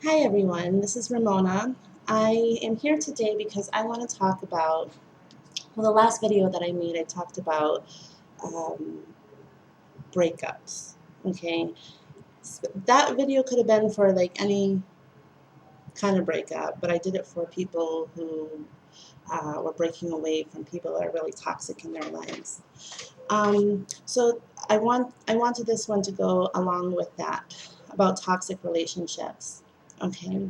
Hi everyone, this is Ramona. I am here today because I want to talk about, the last video that I made, I talked about um, breakups. Okay, that video could have been for like any kind of breakup, but I did it for people who were breaking away from people that are really toxic in their lives. So I wanted this one to go along with that about toxic relationships. Okay,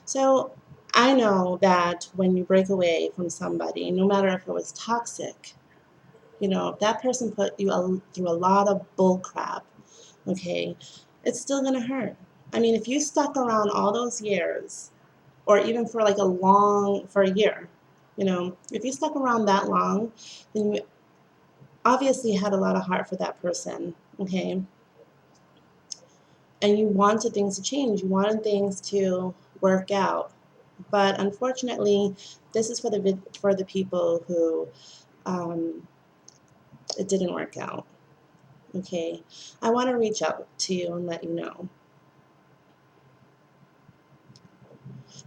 so I know that when you break away from somebody, no matter if it was toxic, if that person put you through a lot of bull crap, okay, it's still gonna hurt. I mean, if you stuck around all those years, or even for like for a year, if you stuck around that long, then you obviously had a lot of heart for that person, okay, and you wanted things to change, you wanted things to work out. But unfortunately, this is for the people who um, it didn't work out. Okay, I want to reach out to you and let you know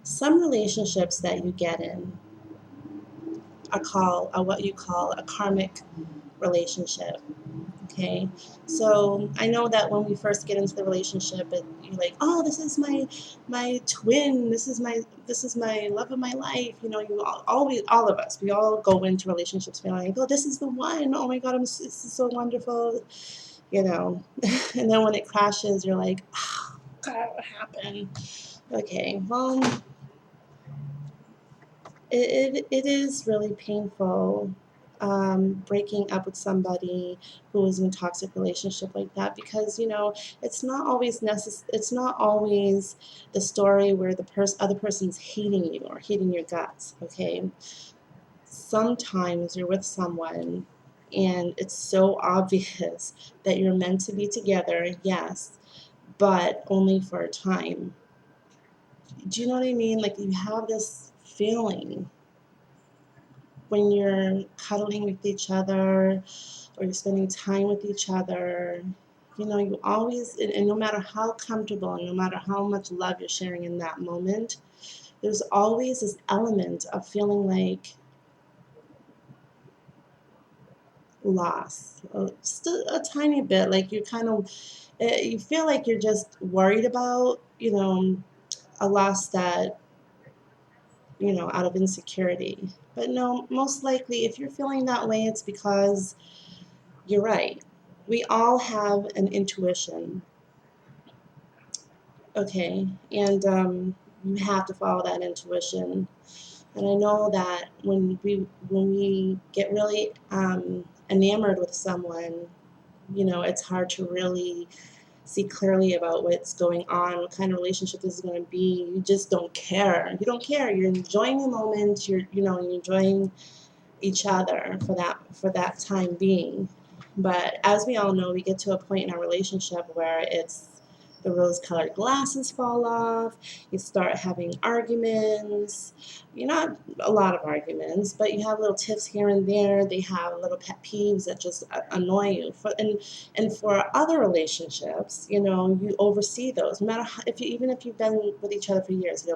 some relationships that you get in are what you call a karmic relationship. Okay, so I know that when we first get into the relationship, you're like, oh, this is my twin, this is my love of my life. You always, all of us, we all go into relationships feeling like, oh, this is the one. Oh my God, this is so wonderful. you know. And then when it crashes, you're like, oh God, what happened? Okay, well, it is really painful breaking up with somebody who is in a toxic relationship like that, because it's not always the story where the other person's hating you or hating your guts. Okay, sometimes you're with someone and it's so obvious that you're meant to be together, yes, but only for a time. Do you know what I mean? Like, you have this feeling when you're cuddling with each other or you're spending time with each other. You always, and no matter how comfortable and no matter how much love you're sharing in that moment, there's always this element of feeling like loss, just a tiny bit. Like, you kind of, you feel like you're just worried about, a loss that, out of insecurity. But no, most likely, if you're feeling that way, it's because you're right. We all have an intuition, okay? And you have to follow that intuition. And I know that when we get really enamored with someone, it's hard to really see clearly about what's going on, what kind of relationship this is going to be. You just don't care. You don't care. You're enjoying the moment. You're enjoying each other for that time being. But as we all know, we get to a point in our relationship where it's the rose-colored glasses fall off. You start having arguments. You're not a lot of arguments, but you have little tiffs here and there. They have little pet peeves that just annoy you. And for other relationships, you oversee those. No matter how, even if you've been with each other for years,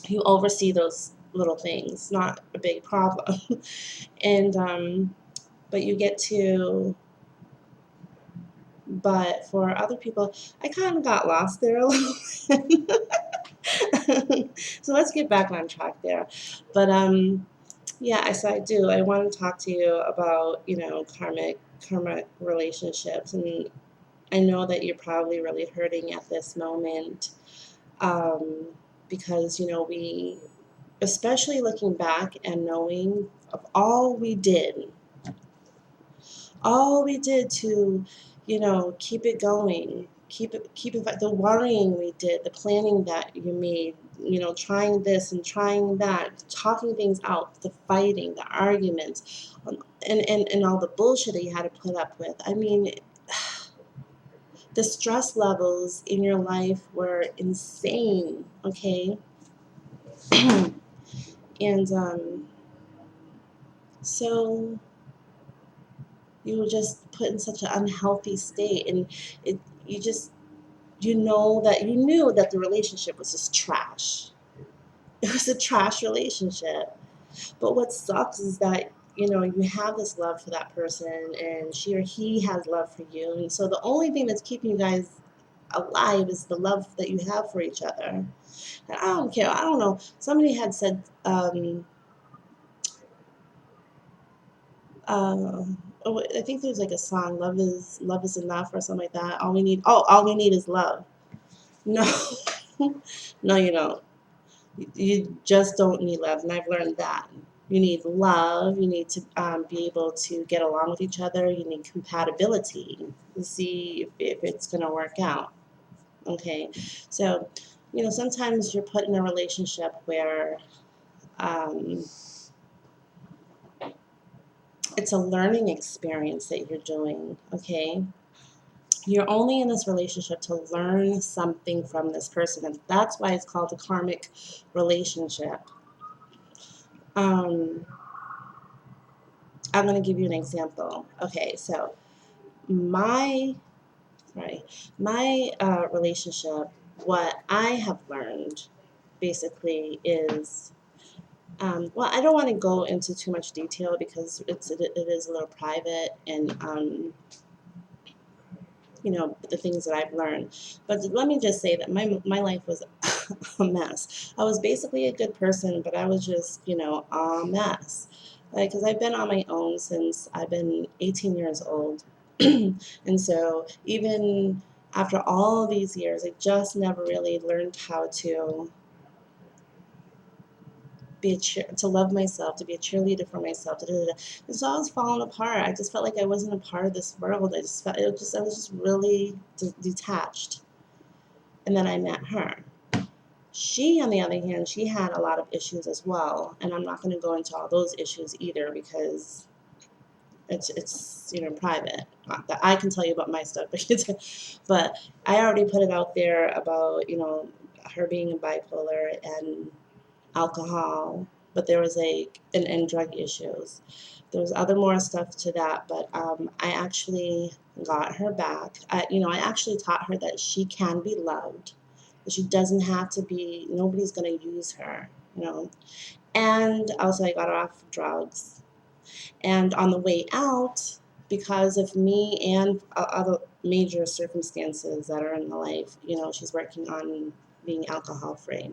you oversee those little things. Not a big problem. And but you get to but for other people, I kind of got lost there a little bit. So let's get back on track there. But yeah, so I want to talk to you about, karmic relationships. And I know that you're probably really hurting at this moment, um, because we, especially looking back and knowing of all we did to, keep it going, keep it, the worrying we did, the planning that you made, trying this and trying that, talking things out, the fighting, the arguments, and all the bullshit that you had to put up with. I mean, the stress levels in your life were insane, okay? And so you were just put in such an unhealthy state, and it you just you know that you knew that the relationship was just trash. It was a trash relationship. But what sucks is that, you know, you have this love for that person and she or he has love for you. And so the only thing that's keeping you guys alive is the love that you have for each other. And I don't care. I don't know. Somebody had said, uh, oh, I think there's like a song, love is enough or something like that. All we need is love. No, no, you don't. You just don't need love, and I've learned that. You need love. You need to be able to get along with each other. You need compatibility to see if it's going to work out. Okay, so you know sometimes you're put in a relationship where um, it's a learning experience that you're doing. Okay, you're only in this relationship to learn something from this person, and that's why it's called a karmic relationship. Um, I'm going to give you an example. Okay, so my right, my relationship, what I have learned basically is, well, I don't want to go into too much detail because it is a little private and you know the things that I've learned. But let me just say that my life was a mess. I was basically a good person, but I was just you know a mess. Like, because I've been on my own since I've been 18 years old, and so even after all these years, I just never really learned how to to love myself, to be a cheerleader for myself. Da, da, da. And so I was falling apart. I just felt like I wasn't a part of this world. I just felt I was just really detached. And then I met her. She, on the other hand, she had a lot of issues as well, and I'm not going to go into all those issues either because it's you know private. Not that I can tell you about my stuff, but I already put it out there about you know her being bipolar and alcohol, but there was and drug issues. There was other more stuff to that, but I actually got her back. You know, I actually taught her that she can be loved, that she doesn't have to be. Nobody's gonna use her, you know. And also, I got her off drugs. And on the way out, because of me and other major circumstances that are in my life, you know, she's working on being alcohol free.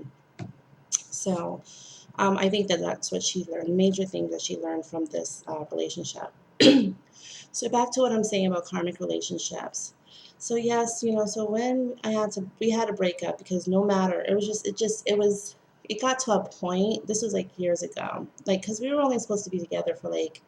So I think that that's what she learned, major thing that she learned from this relationship. So back to what I'm saying about karmic relationships. So yes, you know, so when we had to break up because no matter, it got to a point, this was like years ago, like, because we were only supposed to be together for like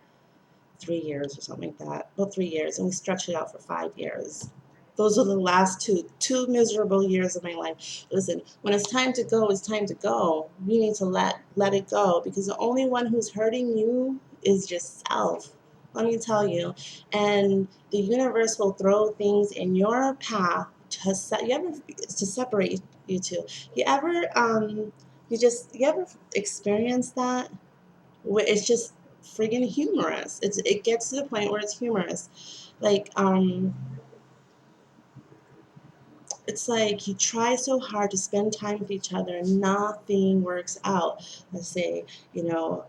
3 years or something like that. Well, 3 years, and we stretched it out for 5 years. Those are the last two miserable years of my life. Listen, when it's time to go, it's time to go. You need to let it go because the only one who's hurting you is yourself. Let me tell you. And the universe will throw things in your path to separate you two. You ever you ever experience that? It's just friggin' humorous. It gets to the point where it's humorous. Like, it's like you try so hard to spend time with each other and nothing works out. Let's say, you know,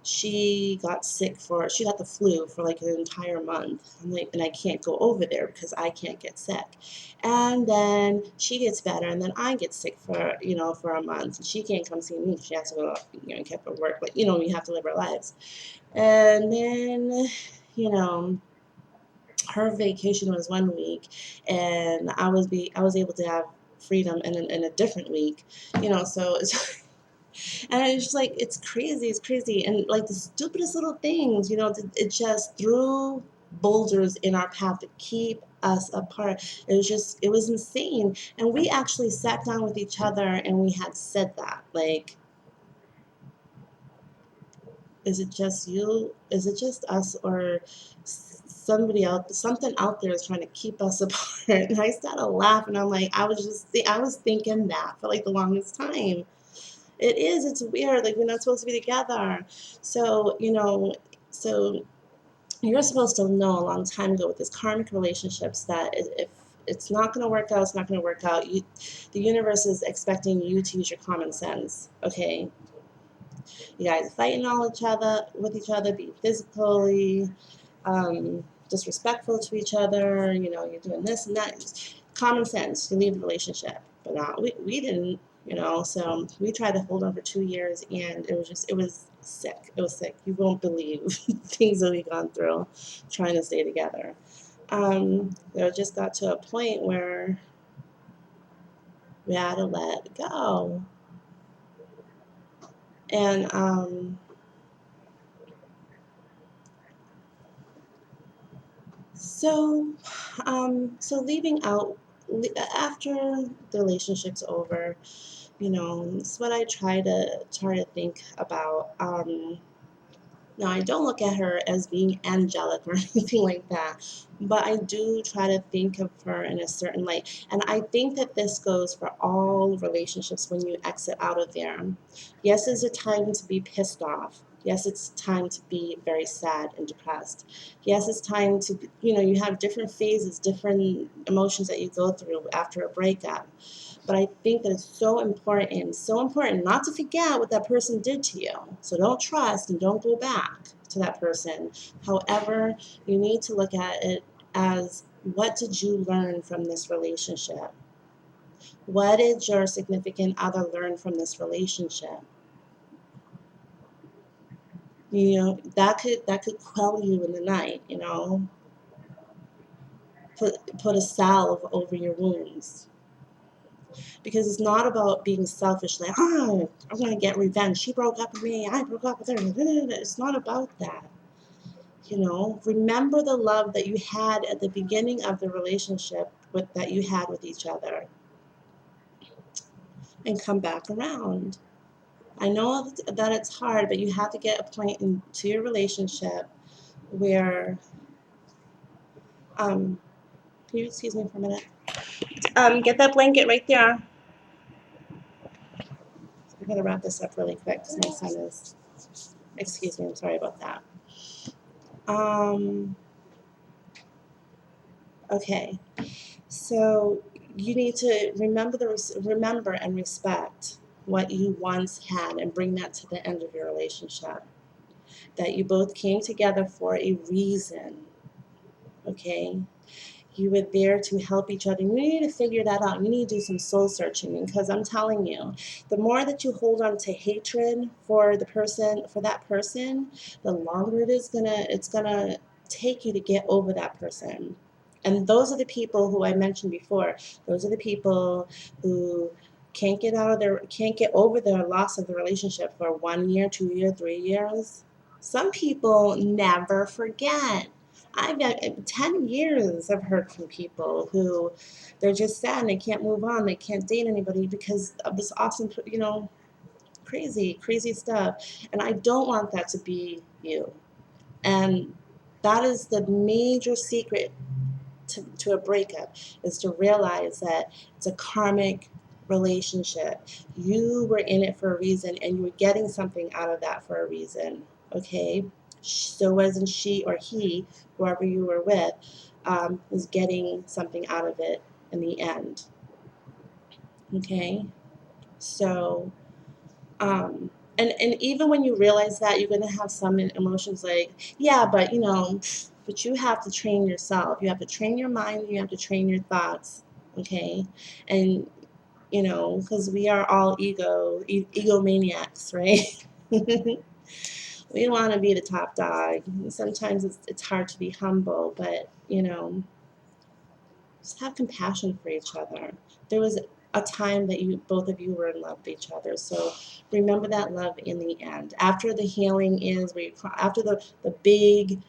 she got the flu for like an entire month. I'm like, and I can't go over there because I can't get sick. And then she gets better, and then I get sick for, you know, for a month. She can't come see me. She has to go, you know, keep her work. But, you know, we have to live our lives. And then, you know, her vacation was 1 week, and I was able to have freedom in a different week, you know. So it's and it's just like it's crazy, and like the stupidest little things, you know. It just threw boulders in our path to keep us apart. It was insane, and we actually sat down with each other and we had said that like, is it just you? Is it just us, or somebody else? Something out there is trying to keep us apart. And I started laughing. I'm like, I was thinking that for like the longest time. It is. It's weird. Like, we're not supposed to be together. So you know, so you're supposed to know a long time ago with this karmic relationships that if it's not going to work out. It's not going to work out. The universe is expecting you to use your common sense. Okay, you guys fighting all each other with each other, being physically disrespectful to each other. You know, you're doing this and that. Just common sense. You leave the relationship, but not we didn't. You know, so we tried to hold on for 2 years, and it was sick. It was sick. You won't believe things that we gone through trying to stay together. It just got to a point where we had to let go. And so so leaving out after the relationship's over, you know, it's what I try to think about. Now, I don't look at her as being angelic or anything like that, but I do try to think of her in a certain light. And I think that this goes for all relationships when you exit out of there. Yes, it's a time to be pissed off. Yes, it's time to be very sad and depressed. Yes, it's time to, you know, you have different phases, different emotions that you go through after a breakup. But I think that it's so important not to forget what that person did to you. So don't trust and don't go back to that person. However, you need to look at it as, what did you learn from this relationship? What did your significant other learn from this relationship? You know, that could quell you in the night, you know, put a salve over your wounds. Because it's not about being selfish, like, oh, I'm going to get revenge. She broke up with me. I broke up with her. It's not about that. You know, remember the love that you had at the beginning of the relationship that you had with each other, and come back around. I know that it's hard, but you have to get a point into your relationship where, can you excuse me for a minute? Get that blanket right there. I'm going to wrap this up really quick because my son is, excuse me, I'm sorry about that. Okay, so you need to remember and respect what you once had, and bring that to the end of your relationship. That you both came together for a reason. Okay, you were there to help each other. You need to figure that out. You need to do some soul searching, because I'm telling you, the more that you hold on to hatred for that person, the longer it's gonna take you to get over that person. And those are the people who I mentioned before. Those are the people who can't get over their loss of the relationship for 1 year, 2 year, 3 years. Some people never forget. I've got 10 years I've heard from people who they're just sad and they can't move on. They can't date anybody because of this awesome, you know, crazy stuff. And I don't want that to be you. And that is the major secret to a breakup, is to realize that it's a karmic relationship. You were in it for a reason, and you were getting something out of that for a reason. Okay, so wasn't she or he, whoever you were with, was getting something out of it in the end. Okay, so and even when you realize that, you're going to have some emotions like, yeah, but you know, but you have to train yourself. You have to train your mind. You have to train your thoughts. Okay, and you know, because we are all egomaniacs, right? We want to be the top dog. Sometimes it's hard to be humble, but you know, just have compassion for each other. There was a time that both of you were in love with each other, so remember that love in the end. After the healing is, after the big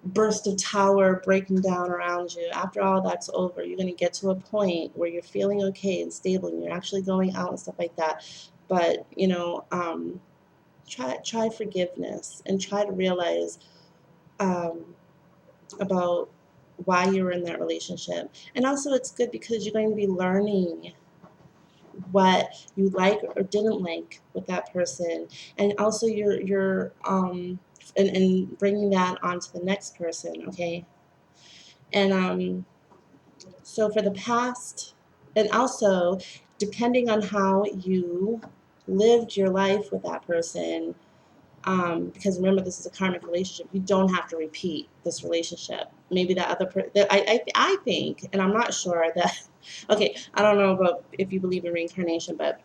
burst of tower breaking down around you, after all that's over, you're going to get to a point where you're feeling okay and stable, and you're actually going out and stuff like that. But you know, try forgiveness, and try to realize about why you were in that relationship. And also, it's good because you're going to be learning what you like or didn't like with that person, and also you're and bringing that onto the next person. Okay, and So for the past, and also depending on how you lived your life with that person, because remember, this is a karmic relationship. You don't have to repeat this relationship. Maybe that other person, I think, and I'm not sure that, okay, I don't know about if you believe in reincarnation, but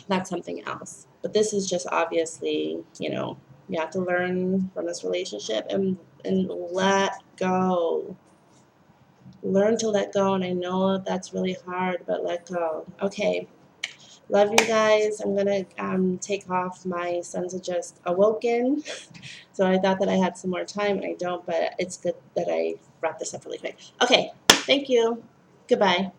that's something else. But this is just obviously, you have to learn from this relationship and let go. Learn to let go, and I know that's really hard, but let go. Okay, love you guys. I'm gonna take off. My sons are just awoken, so I thought that I had some more time, and I don't. But it's good that I wrap this up really quick. Okay, thank you. Goodbye.